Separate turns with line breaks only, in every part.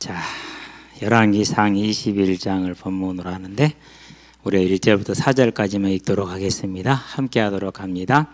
자, 열왕기상 21장을 본문으로 하는데 우리가 1절부터 4절까지만 읽도록 하겠습니다. 함께 하도록 합니다.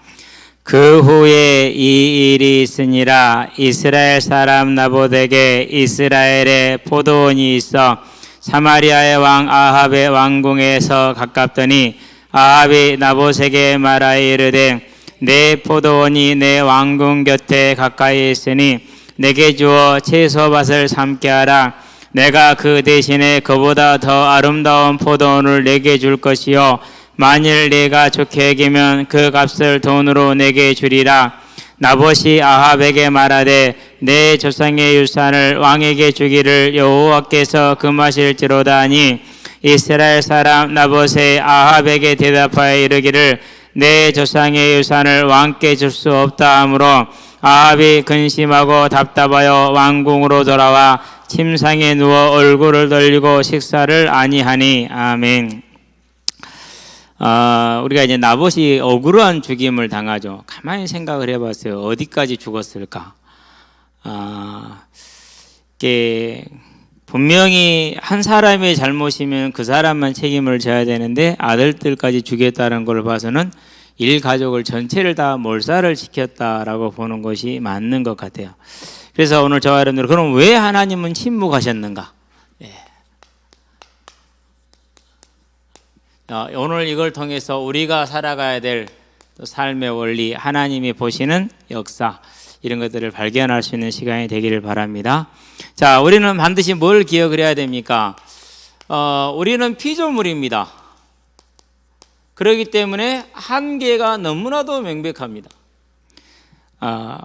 그 후에 이 일이 있으니라. 이스라엘 사람 나봇에게 이스라엘에 포도원이 있어 사마리아의 왕 아합의 왕궁에서 가깝더니 아합이 나봇에게 말하여 이르되 내 포도원이 내 왕궁 곁에 가까이 있으니 내게 주어 채소밭을 삼게 하라. 내가 그 대신에 그보다 더 아름다운 포도원을 내게 줄 것이요 만일 내가 좋게 여기면 그 값을 돈으로 내게 주리라. 나봇이 아합에게 말하되 내 조상의 유산을 왕에게 주기를 여호와께서 금하실지로다 하니 이스라엘 사람 나봇의 아합에게 대답하여 이르기를 내 조상의 유산을 왕께 줄 수 없다 하므로 아합이 근심하고 답답하여 왕궁으로 돌아와 침상에 누워 얼굴을 돌리고 식사를 아니하니. 아멘. 우리가 이제 나봇이 억울한 죽임을 당하죠. 가만히 생각을 해봤어요. 어디까지 죽었을까? 분명히 한 사람의 잘못이면 그 사람만 책임을 져야 되는데 아들들까지 죽였다는 걸 봐서는 일가족을 전체를 다 몰살을 시켰다라고 보는 것이 맞는 것 같아요. 그래서 오늘 저와 여러분들, 그럼 왜 하나님은 침묵하셨는가? 오늘 이걸 통해서 우리가 살아가야 될 삶의 원리, 하나님이 보시는 역사, 이런 것들을 발견할 수 있는 시간이 되기를 바랍니다. 자, 우리는 반드시 뭘 기억을 해야 됩니까? 우리는 피조물입니다. 그렇기 때문에 한계가 너무나도 명백합니다.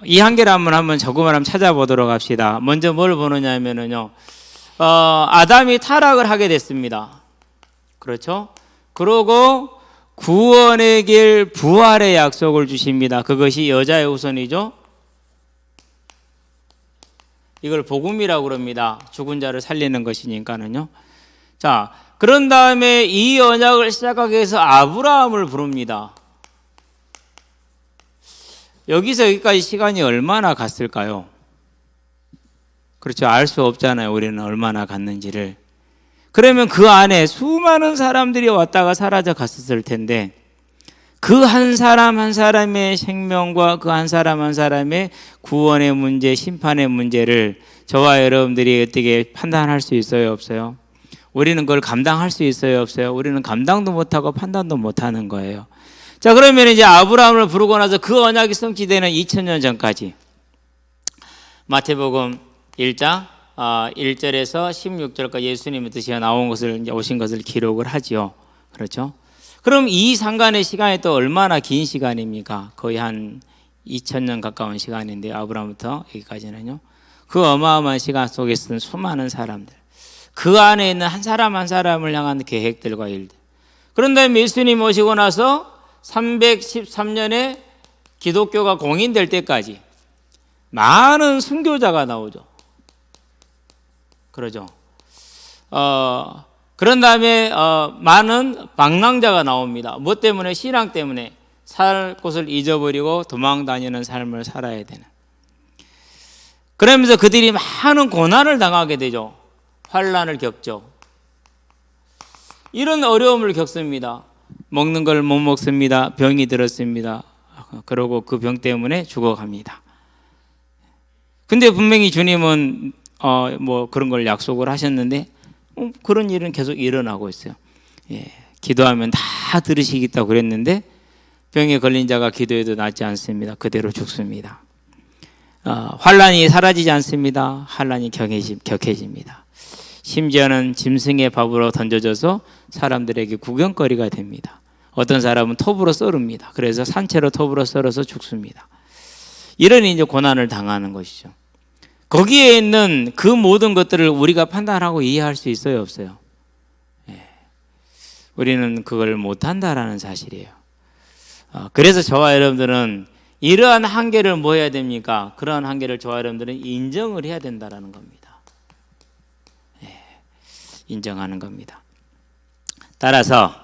이 한계를 한번 조금만 한번 찾아보도록 합시다. 먼저 뭘 보느냐 하면은요, 아담이 타락을 하게 됐습니다. 그렇죠? 그러고 구원의 길, 부활의 약속을 주십니다. 그것이 여자의 후손이죠. 이걸 복음이라고 그럽니다. 죽은 자를 살리는 것이니까는요. 자, 그런 다음에 이 언약을 시작하기 위해서 아브라함을 부릅니다. 여기서 여기까지 시간이 얼마나 갔을까요? 그렇죠. 알 수 없잖아요. 우리는 얼마나 갔는지를. 그러면 그 안에 수많은 사람들이 왔다가 사라져 갔었을 텐데 그 한 사람 한 사람의 생명과 그 한 사람 한 사람의 구원의 문제, 심판의 문제를 저와 여러분들이 어떻게 판단할 수 있어요? 없어요? 우리는 그걸 감당할 수 있어요? 없어요? 우리는 감당도 못하고 판단도 못하는 거예요. 자, 그러면 이제 아브라함을 부르고 나서 그 언약이 성취되는 2000년 전까지 마태복음 1장 1절에서 16절까지 예수님의 뜻이 나온 것을, 이제 오신 것을 기록을 하지요. 그렇죠? 그럼 이 상간의 시간이 또 얼마나 긴 시간입니까? 거의 한 2000년 가까운 시간인데, 아브라함부터 여기까지는요. 그 어마어마한 시간 속에 쓴 수많은 사람들, 그 안에 있는 한 사람 한 사람을 향한 계획들과 일들. 그런 다음에 예수님 오시고 나서 313년에 기독교가 공인될 때까지 많은 순교자가 나오죠. 그러죠. 그런 다음에 많은 방랑자가 나옵니다. 뭐 때문에? 신앙 때문에 살 곳을 잊어버리고 도망 다니는 삶을 살아야 되는. 그러면서 그들이 많은 고난을 당하게 되죠. 환난을 겪죠. 이런 어려움을 겪습니다. 먹는 걸 못 먹습니다. 병이 들었습니다. 그러고 그 병 때문에 죽어갑니다. 근데 분명히 주님은 뭐 그런 걸 약속을 하셨는데 그런 일은 계속 일어나고 있어요. 기도하면 다 들으시겠다고 그랬는데 병에 걸린 자가 기도해도 낫지 않습니다. 그대로 죽습니다. 환난이 사라지지 않습니다. 환난이 격해집니다. 심지어는 짐승의 밥으로 던져져서 사람들에게 구경거리가 됩니다. 어떤 사람은 톱으로 썰습니다. 그래서 산채로 톱으로 썰어서 죽습니다. 이런 이제 고난을 당하는 것이죠. 거기에 있는 그 모든 것들을 우리가 판단하고 이해할 수 있어요, 없어요? 우리는 그걸 못한다라는 사실이에요. 그래서 저와 여러분들은 이러한 한계를 뭐 해야 됩니까? 그러한 한계를 저와 여러분들은 인정을 해야 된다라는 겁니다. 인정하는 겁니다. 따라서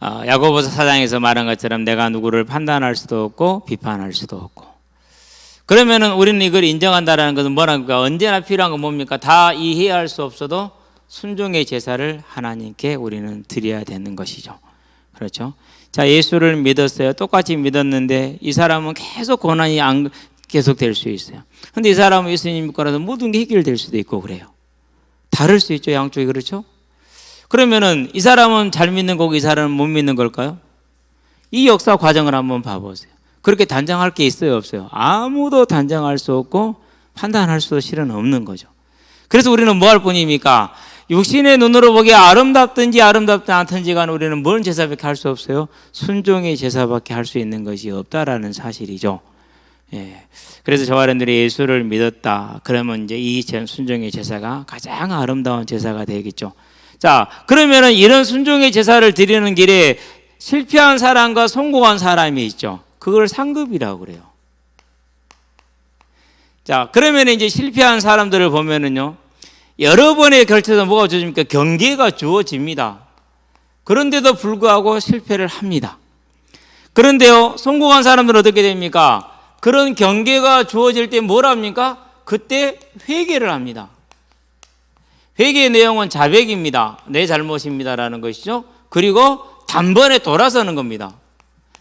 야고보서 4장에서 말한 것처럼 내가 누구를 판단할 수도 없고 비판할 수도 없고, 그러면은 우리는 이걸 인정한다라는 것은 뭐랍니까? 언제나 필요한 건 뭡니까? 다 이해할 수 없어도 순종의 제사를 하나님께 우리는 드려야 되는 것이죠. 그렇죠? 자, 예수를 믿었어요. 똑같이 믿었는데 이 사람은 계속 고난이 계속 될 수 있어요. 근데 이 사람은 예수님 믿고 나서 모든 게 해결될 수도 있고 그래요. 다를 수 있죠, 양쪽이. 그렇죠? 그러면은 이 사람은 잘 믿는 거고 이 사람은 못 믿는 걸까요? 이 역사 과정을 한번 봐보세요. 그렇게 단정할 게 있어요, 없어요? 아무도 단정할 수 없고 판단할 수도 실은 없는 거죠. 그래서 우리는 뭐 할 뿐입니까? 육신의 눈으로 보기에 아름답든지 아름답지 않든지 간에 우리는 뭔 제사밖에 할 수 없어요? 순종의 제사밖에 할 수 있는 것이 없다라는 사실이죠. 예. 그래서 저와 여러분들이 예수를 믿었다. 그러면 이제 이 순종의 제사가 가장 아름다운 제사가 되겠죠. 자, 그러면은 이런 순종의 제사를 드리는 길에 실패한 사람과 성공한 사람이 있죠. 그걸 상급이라고 그래요. 자, 그러면 이제 실패한 사람들을 보면은요, 여러 번에 걸쳐서 뭐가 주어집니까? 경계가 주어집니다. 그런데도 불구하고 실패를 합니다. 그런데요, 성공한 사람들은 어떻게 됩니까? 그런 경계가 주어질 때 뭘 합니까? 그때 회개를 합니다. 회개의 내용은 자백입니다. 내 잘못입니다라는 것이죠. 그리고 단번에 돌아서는 겁니다.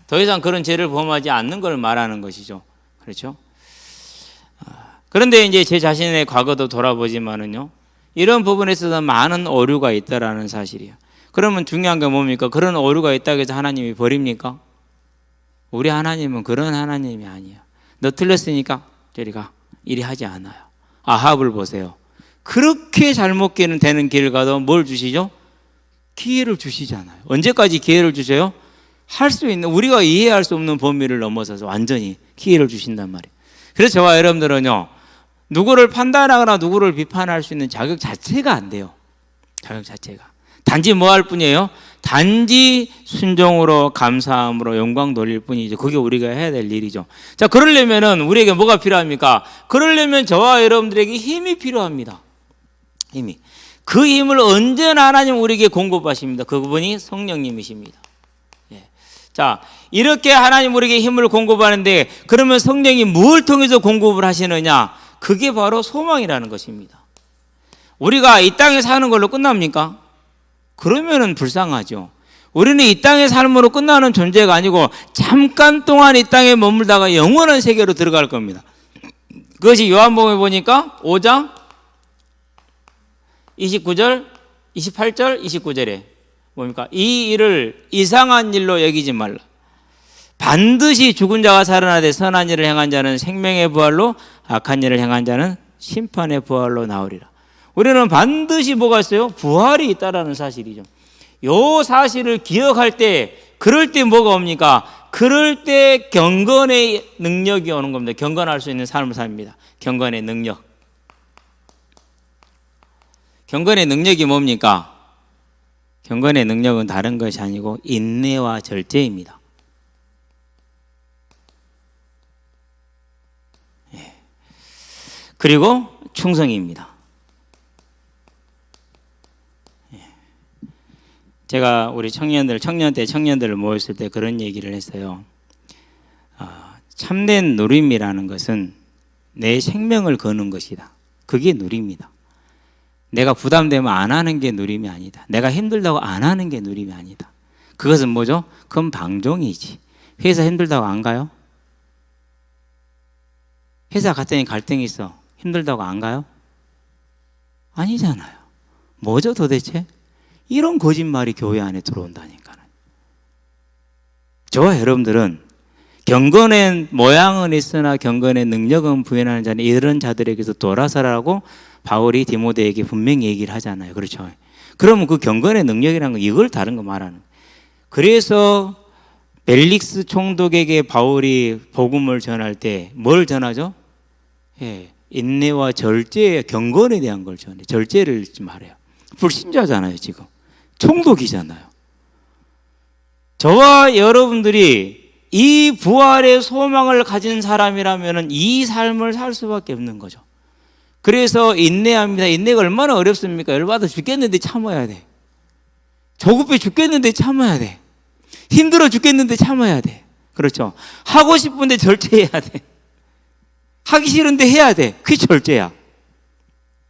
더 이상 그런 죄를 범하지 않는 걸 말하는 것이죠. 그렇죠? 그런데 이제 제 자신의 과거도 돌아보지만은요, 이런 부분에 있어서 많은 오류가 있다라는 사실이에요. 그러면 중요한 게 뭡니까? 그런 오류가 있다고 해서 하나님이 버립니까? 우리 하나님은 그런 하나님이 아니에요. 너 틀렸으니까 저리 가. 이리 하지 않아요. 아합을 보세요. 그렇게 잘못 되는 길을 가도 뭘 주시죠? 기회를 주시잖아요. 언제까지 기회를 주세요? 할 수 있는, 우리가 이해할 수 없는 범위를 넘어서서 완전히 기회를 주신단 말이에요. 그래서 저와 여러분들은요, 누구를 판단하거나 누구를 비판할 수 있는 자격 자체가 안 돼요. 자격 자체가. 단지 뭐 할 뿐이에요? 단지 순종으로 감사함으로 영광 돌릴 뿐이죠. 그게 우리가 해야 될 일이죠. 자, 그러려면은 우리에게 뭐가 필요합니까? 그러려면 저와 여러분들에게 힘이 필요합니다. 힘이. 그 힘을 언제나 하나님 우리에게 공급하십니다. 그분이 성령님이십니다. 예. 자, 이렇게 하나님 우리에게 힘을 공급하는데 그러면 성령이 뭘 통해서 공급을 하시느냐? 그게 바로 소망이라는 것입니다. 우리가 이 땅에 사는 걸로 끝납니까? 그러면은 불쌍하죠. 우리는 이 땅의 삶으로 끝나는 존재가 아니고 잠깐 동안 이 땅에 머물다가 영원한 세계로 들어갈 겁니다. 그것이 요한복음에 보니까 5장 29절, 28절, 29절에 뭡니까? 이 일을 이상한 일로 여기지 말라. 반드시 죽은 자가 살아나되 선한 일을 행한 자는 생명의 부활로, 악한 일을 행한 자는 심판의 부활로 나오리라. 우리는 반드시 뭐가 있어요? 부활이 있다라는 사실이죠. 요 사실을 기억할 때, 그럴 때 뭐가 옵니까? 그럴 때 경건의 능력이 오는 겁니다. 경건할 수 있는 삶을 삽니다. 경건의 능력. 경건의 능력이 뭡니까? 경건의 능력은 다른 것이 아니고 인내와 절제입니다. 예. 그리고 충성입니다. 제가 우리 청년들을 모였을 때 그런 얘기를 했어요. 참된 누림이라는 것은 내 생명을 거는 것이다. 그게 누림이다. 내가 부담되면 안 하는 게 누림이 아니다. 내가 힘들다고 안 하는 게 누림이 아니다. 그것은 뭐죠? 그건 방종이지. 회사 힘들다고 안 가요? 회사 갔더니 갈등이 있어. 힘들다고 안 가요? 아니잖아요. 뭐죠 도대체? 이런 거짓말이 교회 안에 들어온다니까요. 저와 여러분들은 경건의 모양은 있으나 경건의 능력은 부인하는 자는 이런 자들에게서 돌아서라고 바울이 디모데에게 분명히 얘기를 하잖아요. 그렇죠? 그러면 그 경건의 능력이라는 건 이걸 다른 거 말하는 거예요. 그래서 벨릭스 총독에게 바울이 복음을 전할 때 뭘 전하죠? 예, 인내와 절제, 경건에 대한 걸 전해. 절제를 말해요. 불신자잖아요, 지금. 총독이잖아요. 저와 여러분들이 이 부활의 소망을 가진 사람이라면 이 삶을 살 수밖에 없는 거죠. 그래서 인내합니다. 인내가 얼마나 어렵습니까? 열받아 죽겠는데 참아야 돼. 조급해 죽겠는데 참아야 돼. 힘들어 죽겠는데 참아야 돼. 그렇죠? 하고 싶은데 절제해야 돼. 하기 싫은데 해야 돼. 그게 절제야.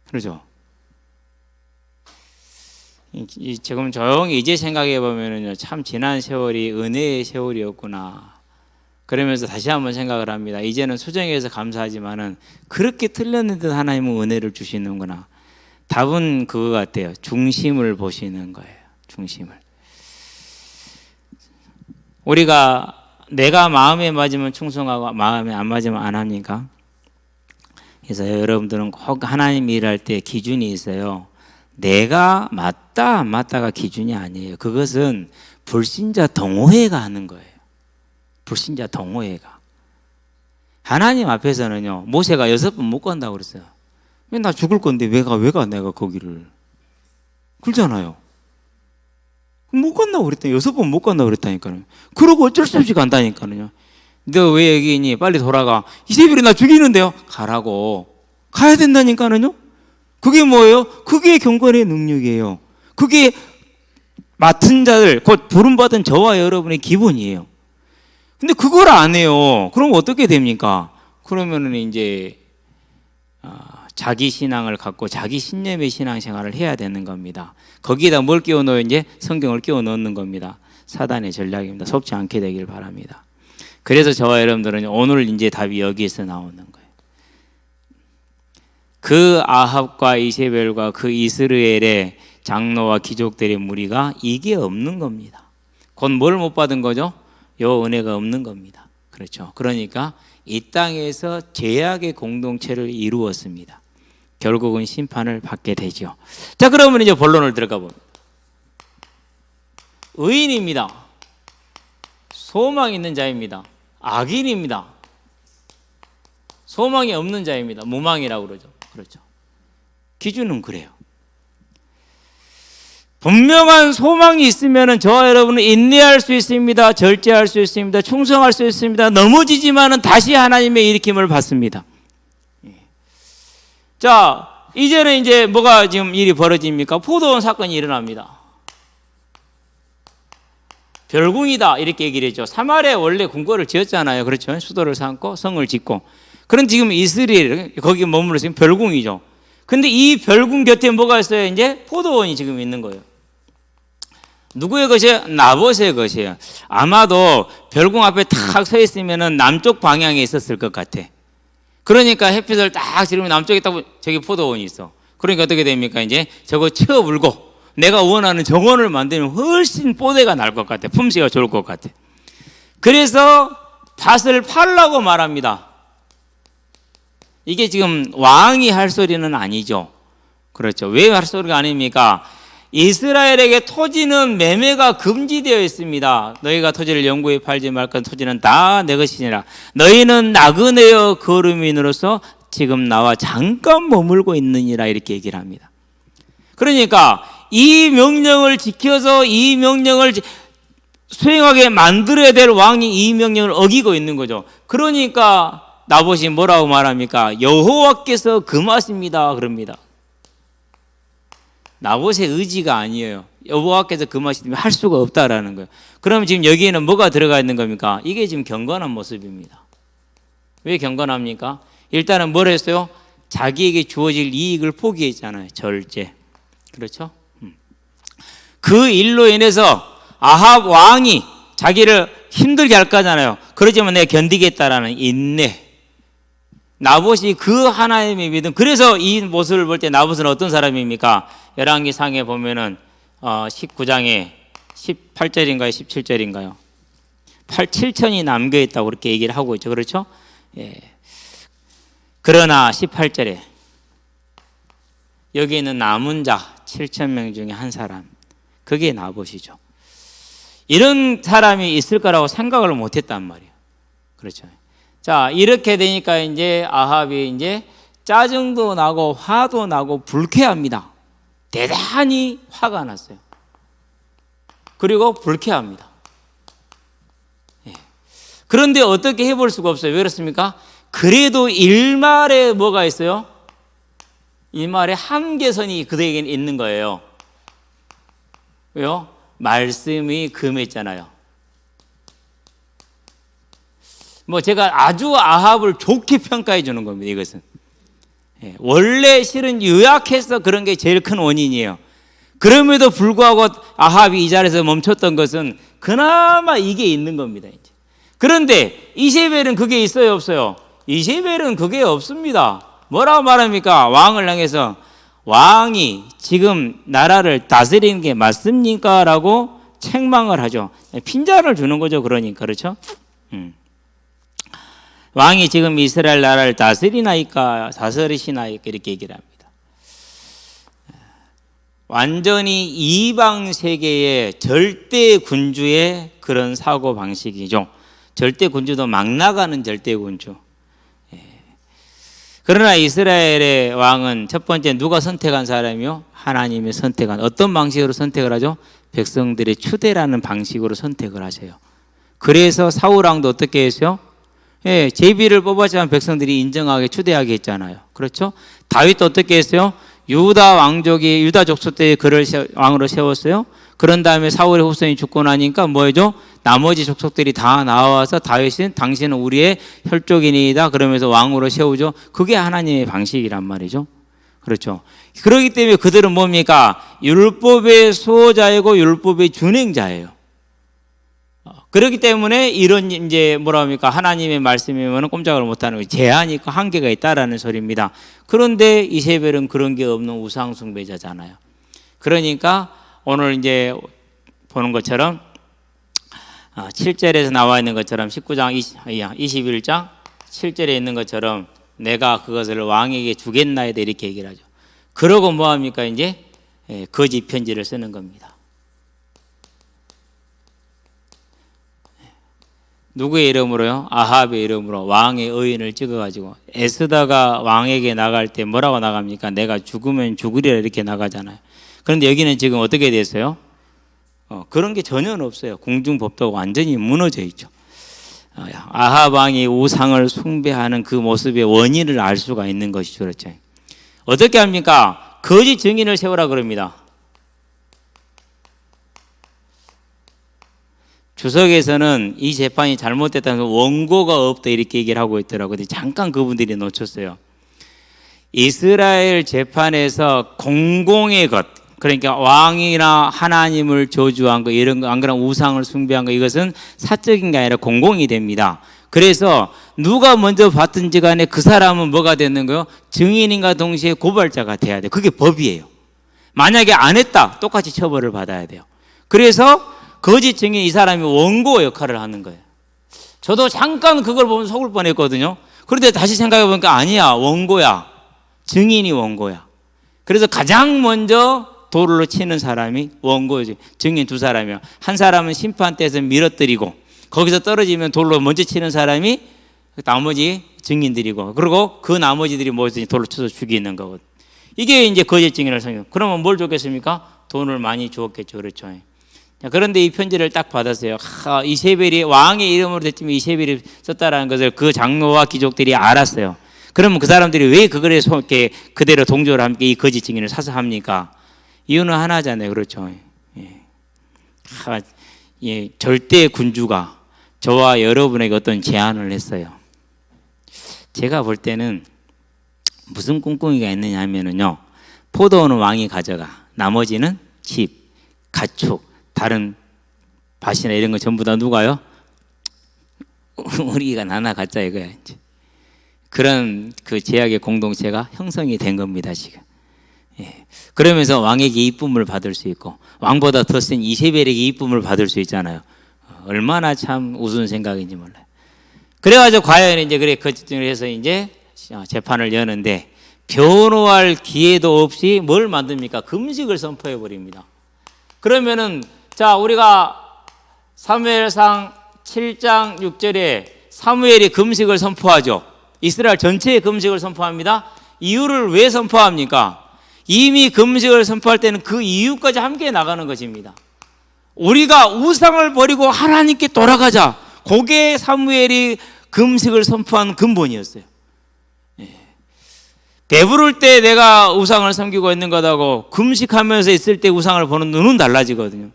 그러죠? 지금 조용히 이제 생각해 보면은요, 참 지난 세월이 은혜의 세월이었구나. 그러면서 다시 한번 생각을 합니다. 이제는 수정해서 감사하지만은 그렇게 틀렸는데 하나님은 은혜를 주시는구나. 답은 그거 같아요. 중심을 보시는 거예요. 중심을. 우리가 내가 마음에 맞으면 충성하고 마음에 안 맞으면 안 합니까? 그래서 여러분들은 꼭 하나님 일할 때 기준이 있어요. 내가 맞다 안 맞다가 기준이 아니에요. 그것은 불신자 동호회가 하는 거예요. 불신자 동호회가. 하나님 앞에서는요, 모세가 6번 못 간다고 그랬어요. 왜 나 죽을 건데 왜 가 내가 거기를. 그러잖아요. 못 간다고 그랬더니 6번 못 간다고 그랬다니까요. 그러고 어쩔 수 없이 간다니까요. 너 왜 여기 있니? 빨리 돌아가. 이세벨이 나 죽이는데요. 가라고. 가야 된다니까요. 그게 뭐예요? 그게 경건의 능력이에요. 그게 맡은 자들, 곧 부름받은 저와 여러분의 기본이에요. 근데 그걸 안 해요. 그럼 어떻게 됩니까? 그러면은 이제 자기 신앙을 갖고 자기 신념의 신앙생활을 해야 되는 겁니다. 거기에다 뭘 끼워 넣어요? 이제 성경을 끼워 넣는 겁니다. 사단의 전략입니다. 속지 않게 되길 바랍니다. 그래서 저와 여러분들은 오늘 이제 답이 여기에서 나오는 거예요. 그 아합과 이세벨과 그 이스라엘의 장로와 귀족들의 무리가 이게 없는 겁니다. 곧 뭘 못 받은 거죠? 요 은혜가 없는 겁니다. 그렇죠. 그러니까 이 땅에서 죄악의 공동체를 이루었습니다. 결국은 심판을 받게 되죠. 자, 그러면 이제 본론을 들어가 봅니다. 의인입니다. 소망 있는 자입니다. 악인입니다. 소망이 없는 자입니다. 무망이라고 그러죠. 그렇죠. 기준은 그래요. 분명한 소망이 있으면 저와 여러분은 인내할 수 있습니다. 절제할 수 있습니다. 충성할 수 있습니다. 넘어지지만은 다시 하나님의 일으킴을 받습니다. 자, 이제는 이제 뭐가 지금 일이 벌어집니까? 포도원 사건이 일어납니다. 별궁이다 이렇게 얘기를 했죠. 사마리아에 원래 궁궐을 지었잖아요. 그렇죠. 수도를 삼고 성을 짓고. 그런 지금 이스라엘 거기 머물러 지금 별궁이죠. 근데 이 별궁 곁에 뭐가 있어요? 이제 포도원이 지금 있는 거예요. 누구의 것이에요? 나봇의 것이에요. 아마도 별궁 앞에 탁 서 있으면은 남쪽 방향에 있었을 것 같아. 그러니까 햇빛을 딱 지르면 남쪽에 딱 저기 포도원이 있어. 그러니까 어떻게 됩니까? 이제 저거 치워 물고 내가 원하는 정원을 만들면 훨씬 뽀대가 날 것 같아. 품새가 좋을 것 같아. 그래서 밭을 팔라고 말합니다. 이게 지금 왕이 할 소리는 아니죠. 그렇죠. 왜 할 소리가 아닙니까? 이스라엘에게 토지는 매매가 금지되어 있습니다. 너희가 토지를 영구히 팔지 말 것 토지는 다 내 것이니라. 너희는 나그네여 거류민으로서 지금 나와 잠깐 머물고 있느니라 이렇게 얘기를 합니다. 그러니까 이 명령을 지켜서 이 명령을 수행하게 만들어야 될 왕이 이 명령을 어기고 있는 거죠. 그러니까 나봇이 뭐라고 말합니까? 여호와께서 금하십니다 그럽니다. 나봇의 의지가 아니에요. 여호와께서 금하시면 할 수가 없다라는 거예요. 그럼 지금 여기에는 뭐가 들어가 있는 겁니까? 이게 지금 경건한 모습입니다. 왜 경건합니까? 일단은 뭘 했어요? 자기에게 주어질 이익을 포기했잖아요. 절제. 그렇죠? 그 일로 인해서 아합 왕이 자기를 힘들게 할 거잖아요. 그러지만 내가 견디겠다라는 인내. 나봇이 그 하나님의 믿음. 그래서 이 모습을 볼 때 나봇은 어떤 사람입니까? 열왕기상에 보면은 19장에 18절인가요? 17절인가요? 7천이 남겨 있다고 그렇게 얘기를 하고 있죠. 그렇죠? 예. 그러나 18절에 여기 있는 남은 자 7천 명 중에 한 사람, 그게 나봇이죠. 이런 사람이 있을 거라고 생각을 못 했단 말이에요. 그렇죠. 자, 이렇게 되니까 이제 아합이 이제 짜증도 나고 화도 나고 불쾌합니다. 대단히 화가 났어요. 그리고 불쾌합니다. 예. 그런데 어떻게 해볼 수가 없어요. 왜 그렇습니까? 그래도 일말에 뭐가 있어요? 일말에 한계선이 그들에게는 있는 거예요. 왜요? 말씀이 금했잖아요. 뭐 제가 아주 아합을 좋게 평가해 주는 겁니다. 이것은 원래 실은 유약해서 그런 게 제일 큰 원인이에요. 그럼에도 불구하고 아합이 이 자리에서 멈췄던 것은 그나마 이게 있는 겁니다. 이제. 그런데 이세벨은 그게 있어요, 없어요? 이세벨은 그게 없습니다. 뭐라고 말합니까? 왕을 향해서 왕이 지금 나라를 다스리는 게 맞습니까? 라고 책망을 하죠. 핀잔을 주는 거죠. 그러니까 그렇죠? 왕이 지금 이스라엘 나라를 다스리나이까 다스리시나이까 이렇게 얘기를 합니다. 완전히 이방 세계의 절대 군주의 그런 사고 방식이죠. 절대 군주도 막 나가는 절대 군주. 그러나 이스라엘의 왕은 첫 번째 누가 선택한 사람이요? 하나님이 선택한. 어떤 방식으로 선택을 하죠? 백성들의 추대라는 방식으로 선택을 하세요. 그래서 사울 왕도 어떻게 했어요? 제비를 뽑았지만 백성들이 인정하게 추대하게 했잖아요. 그렇죠? 다윗도 어떻게 했어요? 유다 왕족이 유다 족속 때 그를 왕으로 세웠어요. 그런 다음에 사울의 후손이 죽고 나니까 뭐죠? 나머지 족속들이 다 나와서 다윗은 당신은 우리의 혈족이니다 그러면서 왕으로 세우죠. 그게 하나님의 방식이란 말이죠. 그렇죠. 그렇기 때문에 그들은 뭡니까? 율법의 수호자이고 율법의 준행자예요. 그렇기 때문에 이런 이제 뭐라 합니까? 하나님의 말씀이면 꼼짝을 못하는 제한이 있고 한계가 있다라는 소리입니다. 그런데 이세벨은 그런 게 없는 우상 숭배자잖아요. 그러니까 오늘 이제 보는 것처럼 7절에서 나와 있는 것처럼 19장 21장 7절에 있는 것처럼 내가 그것을 왕에게 주겠나이다 이렇게 얘기를 하죠. 그러고 뭐 합니까? 이제 거짓 편지를 쓰는 겁니다. 누구의 이름으로요? 아합의 이름으로 왕의 의인을 찍어가지고 에스더가 왕에게 나갈 때 뭐라고 나갑니까? 내가 죽으면 죽으리라 이렇게 나가잖아요. 그런데 여기는 지금 어떻게 됐어요? 그런 게 전혀 없어요. 궁중법도가 완전히 무너져 있죠. 아합 왕이 우상을 숭배하는 그 모습의 원인을 알 수가 있는 것이죠. 그렇죠? 어떻게 합니까? 거짓 증인을 세우라 그럽니다. 주석에서는 이 재판이 잘못됐다는 원고가 없다 이렇게 얘기를 하고 있더라고요. 근데 잠깐 그분들이 놓쳤어요. 이스라엘 재판에서 공공의 것, 그러니까 왕이나 하나님을 저주한 거 이런 거, 안 그러면 우상을 숭배한 거 이것은 사적인 게 아니라 공공이 됩니다. 그래서 누가 먼저 받든지 간에 그 사람은 뭐가 되는 거요? 증인인과 동시에 고발자가 돼야 돼요. 그게 법이에요. 만약에 안 했다, 똑같이 처벌을 받아야 돼요. 그래서 거짓 증인 이 사람이 원고 역할을 하는 거예요. 저도 잠깐 그걸 보면 속을 뻔했거든요. 그런데 다시 생각해 보니까 아니야, 원고야. 증인이 원고야. 그래서 가장 먼저 돌로 치는 사람이 원고지. 증인 두 사람이야. 한 사람은 심판대에서 밀어뜨리고 거기서 떨어지면 돌로 먼저 치는 사람이 나머지 증인들이고, 그리고 그 나머지들이 모여서 돌로 쳐서 죽이는 거거든. 이게 이제 거짓 증인을 성경. 그러면 뭘 줬겠습니까? 돈을 많이 주었겠죠. 그렇죠. 그런데 이 편지를 딱 받았어요. 이세벨이 왕의 이름으로 됐지만 이세벨이 썼다라는 것을 그 장로와 귀족들이 알았어요. 그러면 그 사람들이 왜 그거에 이렇게 그대로 동조를 함께 이 거짓 증인을 사서 합니까? 이유는 하나잖아요. 그렇죠. 절대 군주가 저와 여러분에게 어떤 제안을 했어요. 제가 볼 때는 무슨 꿍꿍이가 있느냐 하면은요, 포도원은 왕이 가져가, 나머지는 집, 가축, 다른 밭이나 이런 거 전부 다 누가요? 우리가 나눠 갖자 이거야. 이제. 그런 그 제약의 공동체가 형성이 된 겁니다 지금. 그러면서 왕에게 이쁨을 받을 수 있고 왕보다 더 센 이세벨에게 이쁨을 받을 수 있잖아요. 얼마나 참 우스운 생각인지 몰라요. 그래가지고 과연 이제 그래 거짓증을 해서 이제 재판을 여는데 변호할 기회도 없이 뭘 만듭니까? 금식을 선포해 버립니다. 그러면은 자, 우리가 사무엘상 7장 6절에 사무엘이 금식을 선포하죠. 이스라엘 전체에 금식을 선포합니다. 이유를 왜 선포합니까? 이미 금식을 선포할 때는 그 이유까지 함께 나가는 것입니다. 우리가 우상을 버리고 하나님께 돌아가자. 그게 사무엘이 금식을 선포한 근본이었어요. 배부를 때 내가 우상을 섬기고 있는 것하고 금식하면서 있을 때 우상을 보는 눈은 달라지거든요.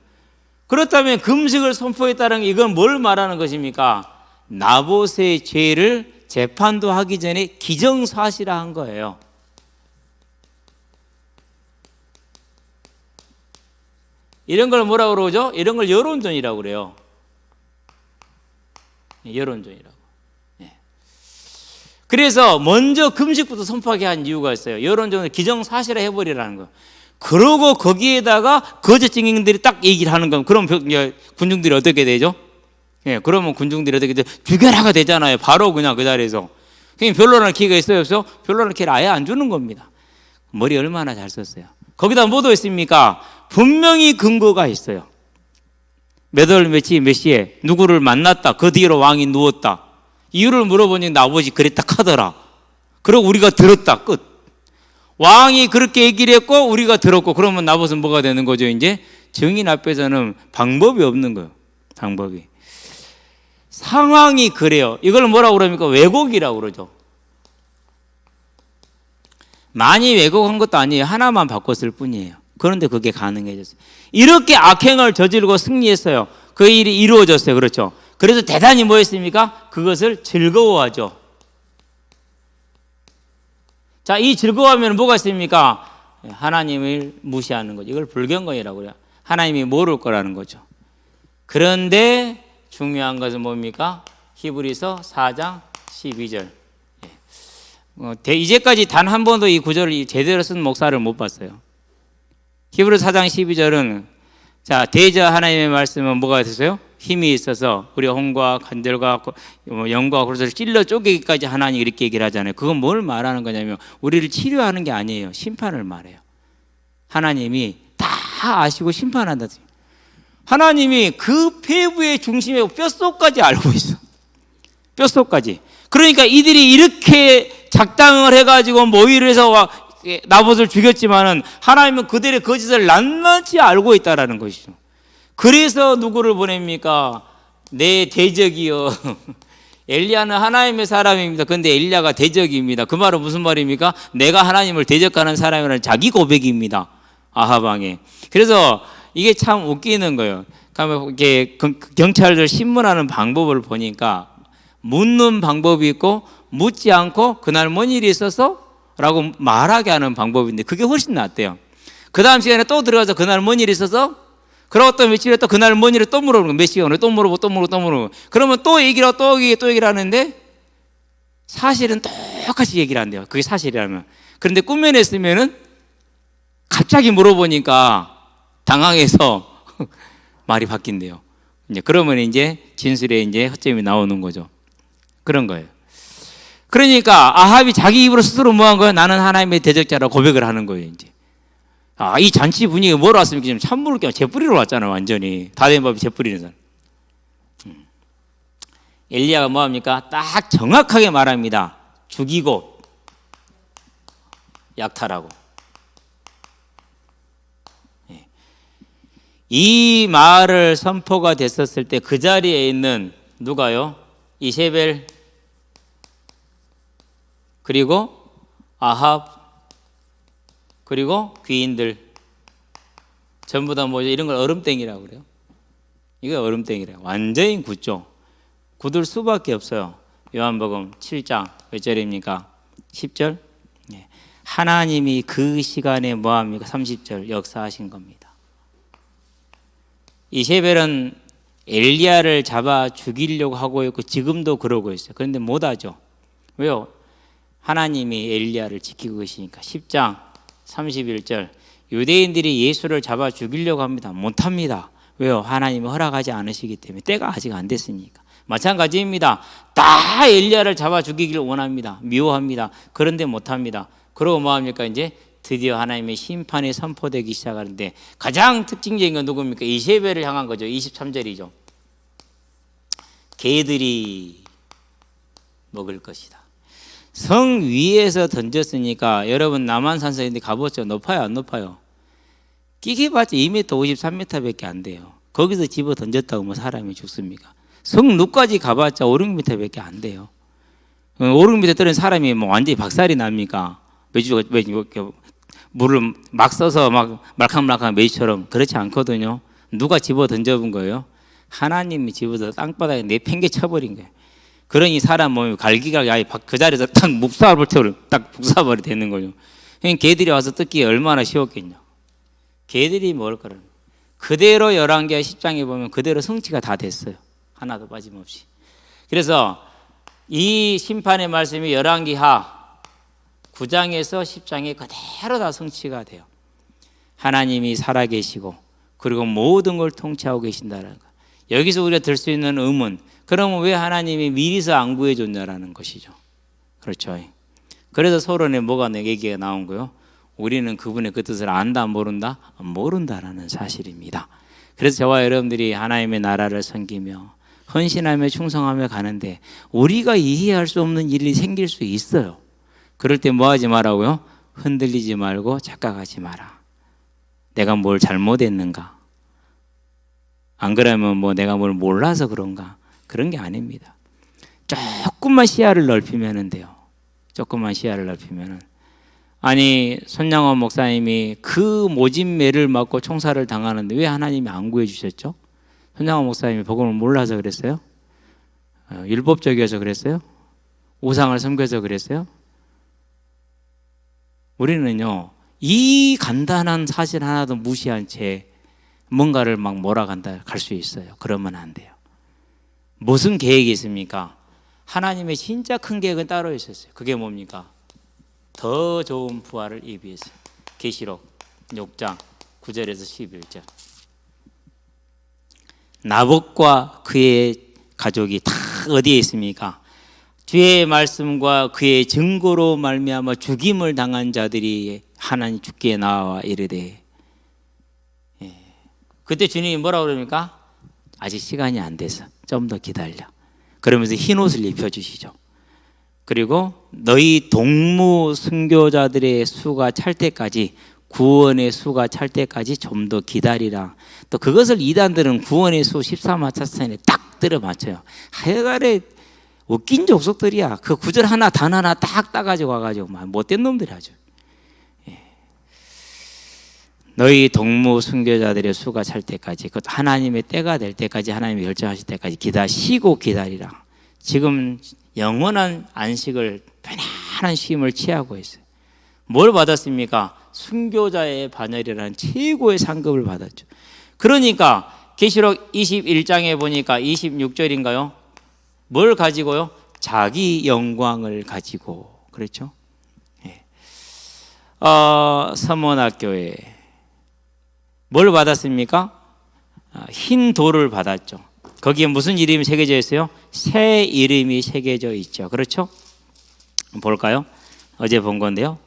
그렇다면 금식을 선포했다는 게 이건 뭘 말하는 것입니까? 나봇의 죄를 재판도 하기 전에 기정사실화한 거예요. 이런 걸 뭐라고 그러죠? 이런 걸 여론전이라고 그래요. 여론전이라고. 그래서 먼저 금식부터 선포하게 한 이유가 있어요. 여론전을 기정사실화 해버리라는 거. 그러고 거기에다가 거짓 증인들이 딱 얘기를 하는 건 그럼 군중들이 어떻게 되죠? 그러면 군중들이 어떻게 되죠? 죽여라가 되잖아요. 바로 그냥 그 자리에서. 그냥 변론할 기회가 있어요, 없어요? 변론할 기회를 아예 안 주는 겁니다. 머리 얼마나 잘 썼어요. 거기다 뭐도 있습니까? 분명히 근거가 있어요. 몇 월 몇 시에 누구를 만났다. 그 뒤로 왕이 누웠다. 이유를 물어보니 나보지 그랬다 하더라. 그리고 우리가 들었다. 끝. 왕이 그렇게 얘기를 했고 우리가 들었고 그러면 나봇은 뭐가 되는 거죠? 이제 증인 앞에서는 방법이 없는 거예요. 방법이. 상황이 그래요. 이걸 뭐라고 그럽니까? 왜곡이라고 그러죠. 많이 왜곡한 것도 아니에요. 하나만 바꿨을 뿐이에요. 그런데 그게 가능해졌어요. 이렇게 악행을 저지르고 승리했어요. 그 일이 이루어졌어요. 그렇죠. 그래서 대단히 뭐 했습니까? 그것을 즐거워하죠. 자, 이 즐거워하면 뭐가 있습니까? 하나님을 무시하는 거죠. 이걸 불경건이라고 그래요. 하나님이 모를 거라는 거죠. 그런데 중요한 것은 뭡니까? 히브리서 4장 12절. 이제까지 단 한 번도 이 구절을 제대로 쓴 목사를 못 봤어요. 히브리서 4장 12절은 자, 대저 하나님의 말씀은 뭐가 됐어요? 힘이 있어서 우리 혼과 관절과 영과 그릇을 찔러 쪼개기까지 하나님 이렇게 얘기를 하잖아요. 그건 뭘 말하는 거냐면 우리를 치료하는 게 아니에요. 심판을 말해요. 하나님이 다 아시고 심판한다. 하나님이 그 폐부의 중심에 뼛속까지 알고 있어. 뼛속까지. 그러니까 이들이 이렇게 작당을 해가지고 모의를 해서 나봇을 죽였지만은 하나님은 그들의 거짓을 낱낱이 알고 있다라는 것이죠. 그래서 누구를 보냅니까? 내 대적이요. 엘리야는 하나님의 사람입니다. 그런데 엘리야가 대적입니다. 그 말은 무슨 말입니까? 내가 하나님을 대적하는 사람이라는 자기 고백입니다. 아하방에. 그래서 이게 참 웃기는 거예요. 이렇게 경찰들 신문하는 방법을 보니까 묻는 방법이 있고 묻지 않고 그날 뭔 일이 있어서? 라고 말하게 하는 방법인데 그게 훨씬 낫대요. 그 다음 시간에 또 들어가서 그날 뭔 일이 있어서? 그러고 또 며칠 후에 또 그날 뭔 일을 또 물어보는 거예요. 몇 시간을 또 물어보고 그러면 또 얘기를 하고 또 얘기를 하는데 사실은 똑같이 얘기를 한대요. 그게 사실이라면. 그런데 꾸며냈으면은 갑자기 물어보니까 당황해서 말이 바뀐대요. 이제 그러면 이제 진술에 이제 허점이 나오는 거죠. 그런 거예요. 그러니까 아합이 자기 입으로 스스로 뭐 한 거예요? 나는 하나님의 대적자라고 고백을 하는 거예요. 이제 이 잔치 분위기가 뭐로 왔습니까? 지금 찬물을 깨면 재뿌리로 왔잖아요. 완전히 다 된 법이 재뿌리는 사람. 엘리야가 뭐 합니까? 딱 정확하게 말합니다. 죽이고 약탈하고. 이 말을 선포가 됐었을 때 그 자리에 있는 누가요? 이세벨 그리고 아합 그리고 귀인들 전부 다 뭐죠? 이런 걸 얼음땡이라고 그래요. 이거 얼음땡이래요. 완전히 굳죠. 굳을 수밖에 없어요. 요한복음 7장 몇 절입니까? 10절. 하나님이 그 시간에 뭐합니까? 30절 역사하신 겁니다. 이세벨은 엘리야를 잡아 죽이려고 하고 있고 지금도 그러고 있어요. 그런데 못하죠. 왜요? 하나님이 엘리야를 지키고 계시니까. 10장 31절 유대인들이 예수를 잡아 죽이려고 합니다. 못합니다. 왜요? 하나님이 허락하지 않으시기 때문에 때가 아직 안 됐으니까. 마찬가지입니다. 다 엘리야를 잡아 죽이기를 원합니다. 미워합니다. 그런데 못합니다. 그러고 뭐합니까? 이제 드디어 하나님의 심판이 선포되기 시작하는데 가장 특징적인 건 누굽니까? 이세벨을 향한 거죠. 23절이죠. 개들이 먹을 것이다. 성 위에서 던졌으니까 여러분 남한산성인데 가보죠. 높아요? 안 높아요? 끼기봤자 2m 53m 밖에 안 돼요. 거기서 집어 던졌다고 뭐 사람이 죽습니까? 성 눕까지 가봤자 5, 6m 밖에 안 돼요. 5, 6m 떨어진 사람이 뭐 완전히 박살이 납니까? 물을 막 써서 막 말캉말캉한 메시처럼 그렇지 않거든요. 누가 집어 던져본 거예요? 하나님이 집어서 땅바닥에 내팽개 쳐버린 거예요. 그러니 사람 몸이 갈기갈기 아예 그 자리에서 딱 묵사발처럼 딱 북사발이 되는 거죠. 개들이 와서 뜯기 얼마나 쉬웠겠냐. 개들이 뭘 거라는. 그대로 열왕기하 10장에 보면 그대로 성취가 다 됐어요. 하나도 빠짐없이. 그래서 이 심판의 말씀이 열왕기하 9장에서 10장에 그대로 다 성취가 돼요. 하나님이 살아계시고 그리고 모든 걸 통치하고 계신다는 거. 여기서 우리가 들 수 있는 의문, 그러면 왜 하나님이 미리서 안 구해줬냐라는 것이죠. 그렇죠. 그래서 서론에 뭐가 얘기가 나온 거요? 우리는 그분의 그 뜻을 안다 모른다? 모른다라는 사실입니다. 그래서 저와 여러분들이 하나님의 나라를 섬기며 헌신하며 충성하며 가는데 우리가 이해할 수 없는 일이 생길 수 있어요. 그럴 때 뭐 하지 말라고요? 흔들리지 말고 착각하지 마라. 내가 뭘 잘못했는가? 안 그러면 뭐 내가 뭘 몰라서 그런가? 그런 게 아닙니다. 조금만 시야를 넓히면 돼요. 조금만 시야를 넓히면은. 아니, 손양원 목사님이 그 모진 매를 맞고 총살을 당하는데 왜 하나님이 안 구해주셨죠? 손양원 목사님이 복음을 몰라서 그랬어요? 율법적이어서 그랬어요? 우상을 섬겨서 그랬어요? 우리는요, 이 간단한 사실 하나도 무시한 채 뭔가를 막 몰아간다 갈 수 있어요. 그러면 안 돼요. 무슨 계획이 있습니까? 하나님의 진짜 큰 계획은 따로 있었어요. 그게 뭡니까? 더 좋은 부활을 예비했어요. 계시록 6장 9절에서 11절. 나봇과 그의 가족이 다 어디에 있습니까? 주의 말씀과 그의 증거로 말미암아 죽임을 당한 자들이 하나님 주께 나와 이르되, 그때 주님이 뭐라고 그럽니까? 아직 시간이 안 돼서 좀 더 기다려. 그러면서 흰 옷을 입혀주시죠. 그리고 너희 동무 순교자들의 수가 찰 때까지, 구원의 수가 찰 때까지 좀 더 기다리라. 또 그것을 이단들은 구원의 수 13화 차선에 딱 들어 맞춰요. 하여간에 웃긴 족속들이야. 그 구절 하나 단 하나 딱 따가지고 와가지고 못된 놈들이 하죠. 너희 동무 순교자들의 수가 찰 때까지, 그것도 하나님의 때가 될 때까지, 하나님이 결정하실 때까지 쉬고 기다리라. 지금 영원한 안식을, 편안한 쉼을 취하고 있어요. 뭘 받았습니까? 순교자의 반열이라는 최고의 상급을 받았죠. 그러니까 계시록 21장에 보니까 26절인가요? 뭘 가지고요? 자기 영광을 가지고. 그렇죠? 서문학교에 뭘 받았습니까? 흰 돌을 받았죠. 거기에 무슨 이름이 새겨져 있어요? 새 이름이 새겨져 있죠. 그렇죠? 볼까요? 어제 본 건데요.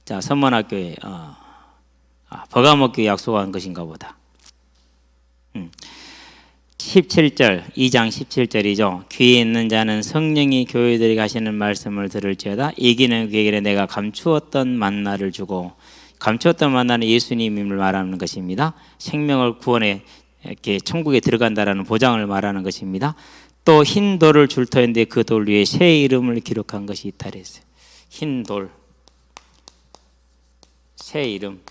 자, 서문학교에 버가먹기 약속한 것인가 보다. 17절, 2장 17절이죠. 귀에 있는 자는 성령이 교회들에게 하시는 말씀을 들을지어다. 이기는 그에게 내가 감추었던 만나를 주고, 감추었던 만나는 예수님임을 말하는 것입니다. 생명을 구원해 이렇게 천국에 들어간다라는 보장을 말하는 것입니다. 또 흰 돌을 줄 터인데 그 돌 위에 새 이름을 기록한 것이 있다 그랬어요. 흰 돌, 새 이름.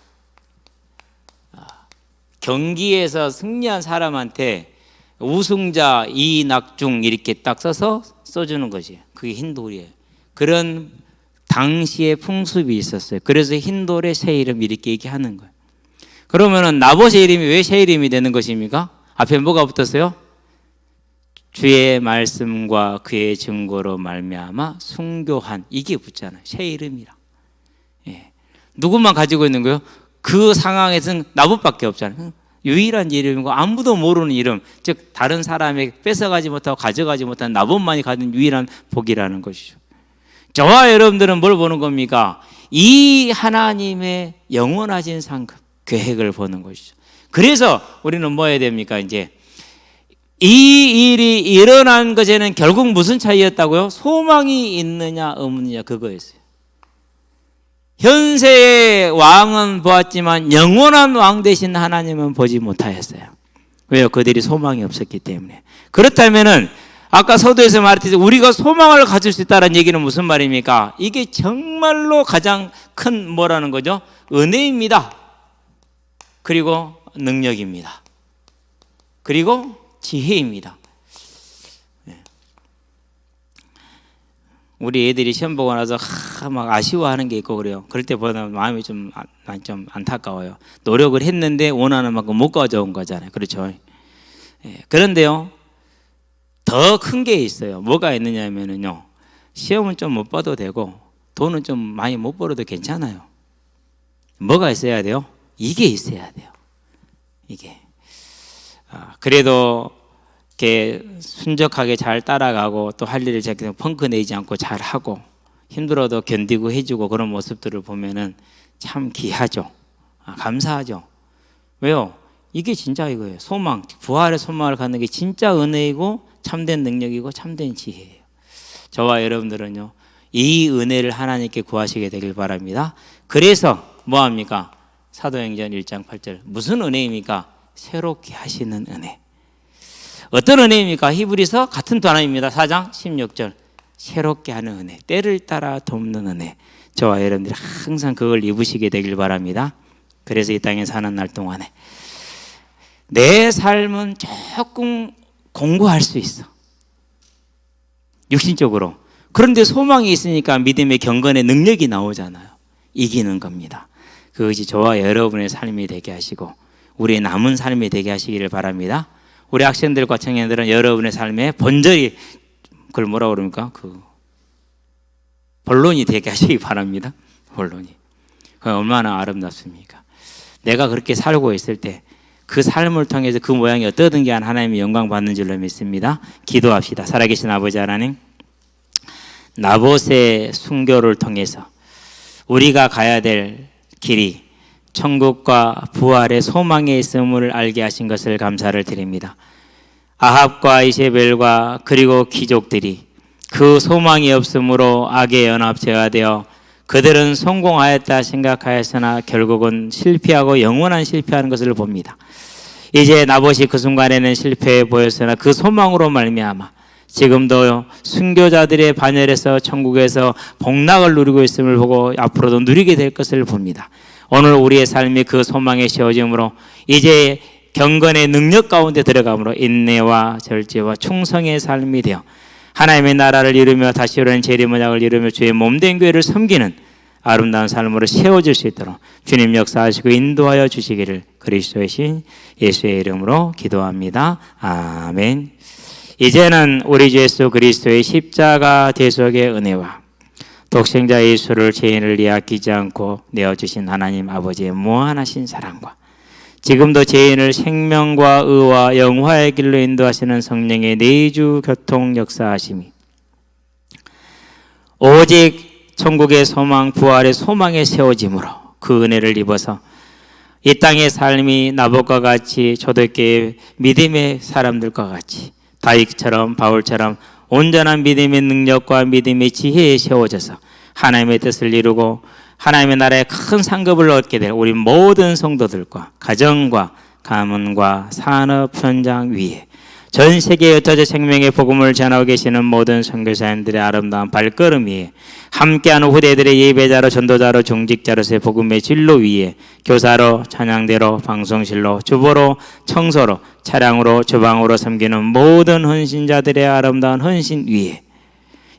경기에서 승리한 사람한테 우승자 이낙중 이렇게 딱 써서 써주는 것이에요. 그게 흰 돌이에요. 그런 당시에 풍습이 있었어요. 그래서 흰 돌에 새 이름 이렇게 얘기하는 거예요. 그러면은 나봇의 이름이 왜 새 이름이 되는 것입니까? 앞에 뭐가 붙었어요? 주의 말씀과 그의 증거로 말미암아 순교한, 이게 붙잖아요. 새 이름이라. 누구만 가지고 있는 거예요? 그 상황에서는 나봇밖에 없잖아요. 유일한 이름이고 아무도 모르는 이름, 즉 다른 사람에게 뺏어가지 못하고 가져가지 못한 나봇만이 가진 유일한 복이라는 것이죠. 저와 여러분들은 뭘 보는 겁니까? 이 하나님의 영원하신 상급, 계획을 보는 것이죠. 그래서 우리는 뭐 해야 됩니까? 이제 이 일이 일어난 것에는 결국 무슨 차이였다고요? 소망이 있느냐 없느냐, 그거였어요. 현세의 왕은 보았지만 영원한 왕 되신 하나님은 보지 못하였어요. 왜요? 그들이 소망이 없었기 때문에. 그렇다면은 아까 서두에서 말했듯이 우리가 소망을 가질 수 있다는 얘기는 무슨 말입니까? 이게 정말로 가장 큰 뭐라는 거죠? 은혜입니다. 그리고 능력입니다. 그리고 지혜입니다. 우리 애들이 시험 보고 나서 막 아쉬워하는 게 있고 그래요. 그럴 때 보면 마음이 좀 안타까워요. 노력을 했는데 원하는 만큼 못 가져온 거잖아요. 그렇죠? 예, 그런데요, 더 큰 게 있어요. 뭐가 있느냐면요, 시험은 좀 못 봐도 되고 돈은 좀 많이 못 벌어도 괜찮아요. 뭐가 있어야 돼요? 이게 있어야 돼요. 이게. 그래도 이렇게 순적하게 잘 따라가고 또 할 일을 제가 펑크 내지 않고 잘 하고 힘들어도 견디고 해주고 그런 모습들을 보면은 참 귀하죠. 감사하죠. 왜요? 이게 진짜 이거예요. 소망, 부활의 소망을 갖는 게 진짜 은혜이고 참된 능력이고 참된 지혜예요. 저와 여러분들은요, 이 은혜를 하나님께 구하시게 되길 바랍니다. 그래서 뭐합니까? 사도행전 1장 8절 무슨 은혜입니까? 새롭게 하시는 은혜. 어떤 은혜입니까? 히브리서 같은 단어입니다. 4장 16절 새롭게 하는 은혜, 때를 따라 돕는 은혜. 저와 여러분들이 항상 그걸 입으시게 되길 바랍니다. 그래서 이 땅에 사는 날 동안에 내 삶은 조금 공고할 수 있어, 육신적으로. 그런데 소망이 있으니까 믿음의 경건의 능력이 나오잖아요. 이기는 겁니다. 그것이 저와 여러분의 삶이 되게 하시고 우리의 남은 삶이 되게 하시기를 바랍니다. 우리 학생들과 청년들은 여러분의 삶에 본절이, 그걸 뭐라고 그럽니까? 본론이 되게 하시기 바랍니다. 본론이. 그건 얼마나 아름답습니까? 내가 그렇게 살고 있을 때 그 삶을 통해서 그 모양이 어떠든지 한 하나님의 영광 받는 줄로 믿습니다. 기도합시다. 살아계신 아버지 하나님, 나봇의 순교를 통해서 우리가 가야 될 길이 천국과 부활의 소망에 있음을 알게 하신 것을 감사를 드립니다. 아합과 이세벨과 그리고 귀족들이 그 소망이 없으므로 악의 연합 제어되어 그들은 성공하였다 생각하였으나 결국은 실패하고 영원한 실패하는 것을 봅니다. 이제 나봇이 그 순간에는 실패해 보였으나 그 소망으로 말미암아 지금도 순교자들의 반열에서 천국에서 복락을 누리고 있음을 보고 앞으로도 누리게 될 것을 봅니다. 오늘 우리의 삶이 그 소망에 씌워짐으로 이제 경건의 능력 가운데 들어감으로 인내와 절제와 충성의 삶이 되어 하나님의 나라를 이루며 다시 오는 재림문약을 이루며 주의 몸된 교회를 섬기는 아름다운 삶으로 세워질 수 있도록 주님 역사하시고 인도하여 주시기를 그리스도의 신 예수의 이름으로 기도합니다. 아멘. 이제는 우리 주 예수 그리스도의 십자가 대속의 은혜와 독생자 예수를 죄인을 위해 아끼지 않고 내어주신 하나님 아버지의 무한하신 사랑과 지금도 죄인을 생명과 의와 영화의 길로 인도하시는 성령의 내주 교통 역사하심이 오직 천국의 소망, 부활의 소망에 세워짐으로 그 은혜를 입어서 이 땅의 삶이 나봇과 같이 초대교회 믿음의 사람들과 같이 다윗처럼 바울처럼 온전한 믿음의 능력과 믿음의 지혜에 세워져서 하나님의 뜻을 이루고 하나님의 나라의 큰 상급을 얻게 될 우리 모든 성도들과 가정과 가문과 산업 현장 위에 전 세계에 흩어져 생명의 복음을 전하고 계시는 모든 선교사님들의 아름다운 발걸음 위에 함께하는 후대들의 예배자로 전도자로 중직자로서의 복음의 진로 위에 교사로 찬양대로 방송실로 주보로 청소로 차량으로 주방으로 섬기는 모든 헌신자들의 아름다운 헌신 위에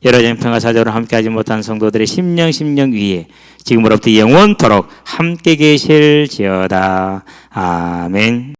여러 전평화 사적으로 함께하지 못한 성도들의 심령 위에 지금으로부터 영원토록 함께 계실지어다. 아멘.